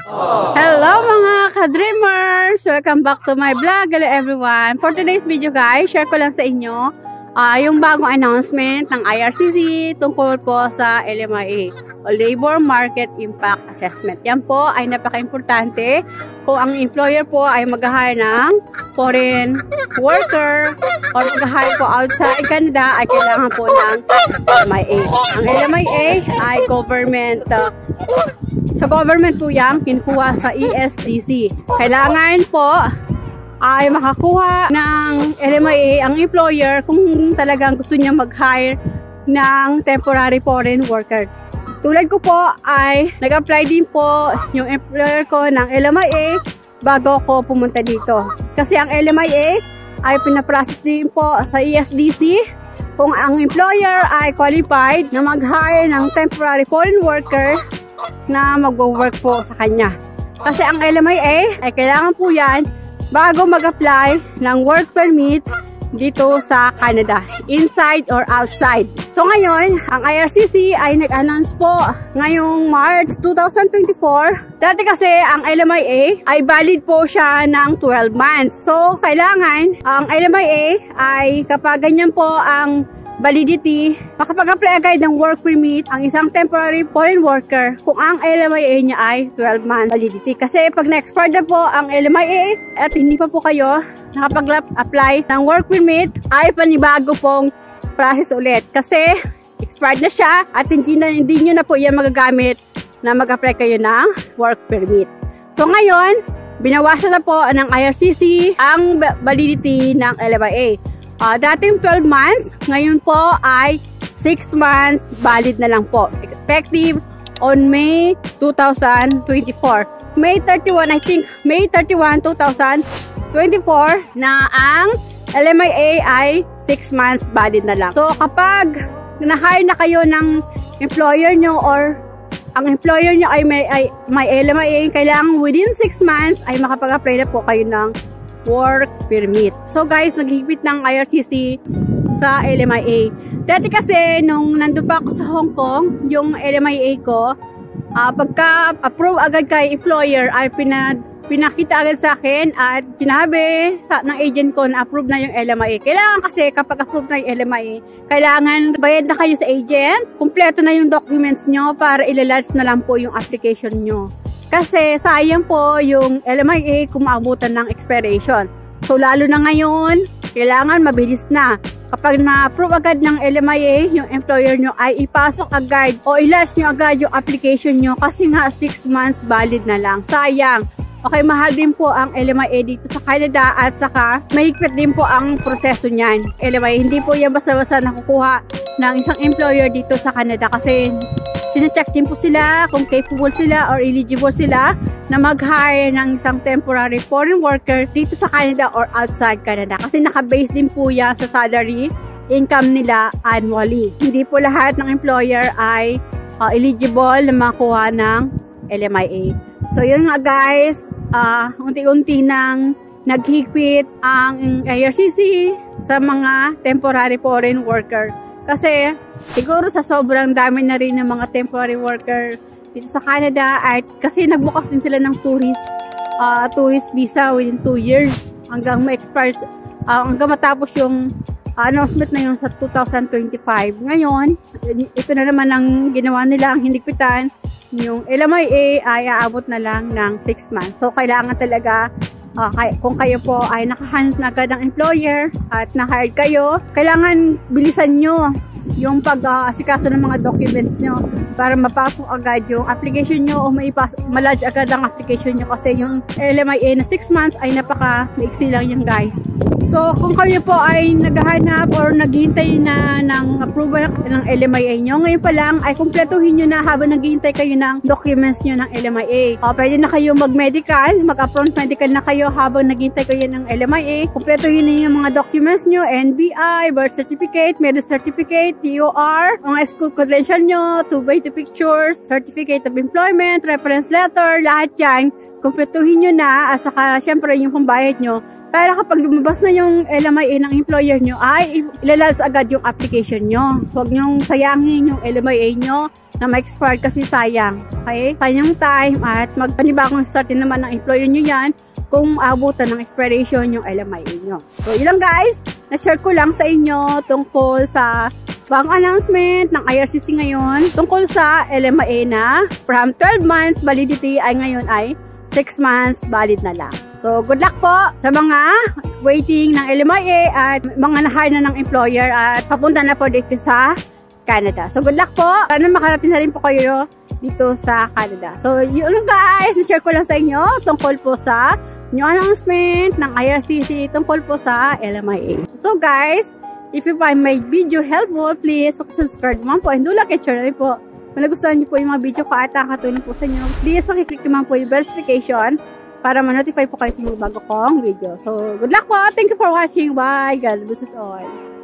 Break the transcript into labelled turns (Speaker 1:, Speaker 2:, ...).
Speaker 1: Hello mga ka-dreamers! Welcome back to my vlog. Hello everyone! For today's video guys, share ko lang sa inyo yung bagong announcement ng IRCC tungkol po sa LMIA o Labor Market Impact Assessment. Yan po ay napaka-importante kung ang employer po ay mag-hire ng foreign worker o mag-hire po outside Canada ay kailangan po ng LMIA. Ang LMIA ay government sa government po yan, kinukuha sa ESDC. Kailangan po ay makakuha ng LMIA ang employer kung talagang gusto niya mag-hire ng temporary foreign worker. Tulad ko po ay nag-apply din po yung employer ko ng LMIA bago ko pumunta dito. Kasi ang LMIA ay pinaprocess din po sa ESDC kung ang employer ay qualified na mag-hire ng temporary foreign worker na mag-work po sa kanya. Kasi ang LMIA ay kailangan po yan bago mag-apply ng work permit dito sa Canada, inside or outside. So ngayon, ang IRCC ay nag-announce po ngayong March 2024. Dati kasi ang LMIA ay valid po siya ng 12 months. So kailangan ang LMIA ay kapag ganyan po ang validity, makapag-apply agad ng work permit ang isang temporary foreign worker kung ang LMIA niya ay 12 month validity. Kasi pag na-expire na po ang LMIA at hindi pa po kayo nakapag-apply ng work permit, ay panibago pong process ulit. Kasi expired na siya at hindi nyo na po yan magagamit na mag-apply kayo ng work permit. So ngayon, binawasan na po ng IRCC ang validity ng LMIA. Dating 12 months, ngayon po ay 6 months valid na lang po. Effective on May 2024. May 31, I think, May 31, 2024 na ang LMIA ay 6 months valid na lang. So kapag na-hire na kayo ng employer nyo or ang employer nyo ay may LMIA, kailangan within 6 months ay makapag-apply na po kayo ng work permit. So guys, naghigpit ng IRCC sa LMIA. Dati kasi nung nandun pa ako sa Hong Kong, yung LMIA ko, pagka-approve agad kay employer ay pinakita agad sa akin at sinabi ng agent ko na approve na yung LMIA. Kailangan kasi kapag approve na yung LMIA, kailangan bayad na kayo sa agent, kumpleto na yung documents nyo para ilalodge na lang po yung application nyo. Kasi sayang po yung LMIA kung maabutan ng expiration. So lalo na ngayon, kailangan mabilis na. Kapag na-approve agad ng LMIA, yung employer nyo ay ipasok agad o i-lodge nyo agad yung application nyo kasi nga 6 months valid na lang. Sayang. Okay, mahal din po ang LMIA dito sa Canada at saka mahigpit din po ang proseso niyan. LMIA, hindi po yan basta-basta nakukuha ng isang employer dito sa Canada kasi sine-check din po sila kung capable sila or eligible sila na mag-hire ng isang temporary foreign worker dito sa Canada or outside Canada. Kasi naka-base din po yan sa salary income nila annually. Hindi po lahat ng employer ay eligible na makuha ng LMIA. So yun nga guys, unti-unti nang naghigpit ang IRCC sa mga temporary foreign worker. Kasi siguro sa sobrang dami na rin ng mga temporary worker dito sa Canada at kasi nagbukas din sila ng tourist visa within 2 years hanggang ma-expire, hanggang matapos yung announcement na yun sa 2025. Ngayon, ito na naman ang ginawa nila, ang hinigpitan. Yung LMIA ay aabot na lang ng 6 months. So kailangan talaga kung kayo po ay nakahanap na agad ng employer at na-hired kayo, kailangan bilisan nyo yung pag-asikaso ng mga documents nyo para mapasok agad yung application nyo o malodge agad ang application nyo kasi yung LMIA na 6 months ay napaka-maiksi lang yan guys. So kung kayo po ay naghahanap or naghihintay na ng approval ng LMIA nyo, ngayon pa lang ay kumpletuhin nyo na habang naghihintay kayo ng documents nyo ng LMIA. Pwede na kayo mag-medical, mag-upfront medical na kayo habang naghihintay kayo ng LMIA. Kumpletuhin na yung mga documents nyo, NBI, birth certificate, marriage certificate, TOR, mga school credential nyo, 2x2 pictures, certificate of employment, reference letter, lahat yan. Kumpletuhin nyo na at saka syempre yung pambayad nyo. Para kapag lumabas na yung LMIA ng employer nyo, ay ilalabas agad yung application nyo. Huwag nyong sayangin yung LMIA nyo na ma-expire kasi sayang. Okay? Sayang time at magpanibagong start din naman ng employer nyo yan kung abutan ng expiration yung LMIA nyo. So, ilang guys, na-share ko lang sa inyo tungkol sa bagong announcement ng IRCC ngayon tungkol sa LMIA na from 12 months validity ay ngayon ay 6 months valid na lang. So, good luck po sa mga waiting ng LMIA at mga na-hire na ng employer at papunta na po dito sa Canada. So, good luck po. Sana makarating na rin po kayo dito sa Canada. So, yun guys, na-share ko lang sa inyo tungkol po sa new announcement ng IRCC tungkol po sa LMIA. So, guys, if you find my video helpful, please subscribe naman po and do like and share rin po. Kung nagustuhan niyo po yung mga video ko at nakakatulong po sa inyo, please makiklik naman po yung bell notification para ma-notify po kayo sa mga bago kong video. So, good luck po! Thank you for watching! Bye! God bless us all!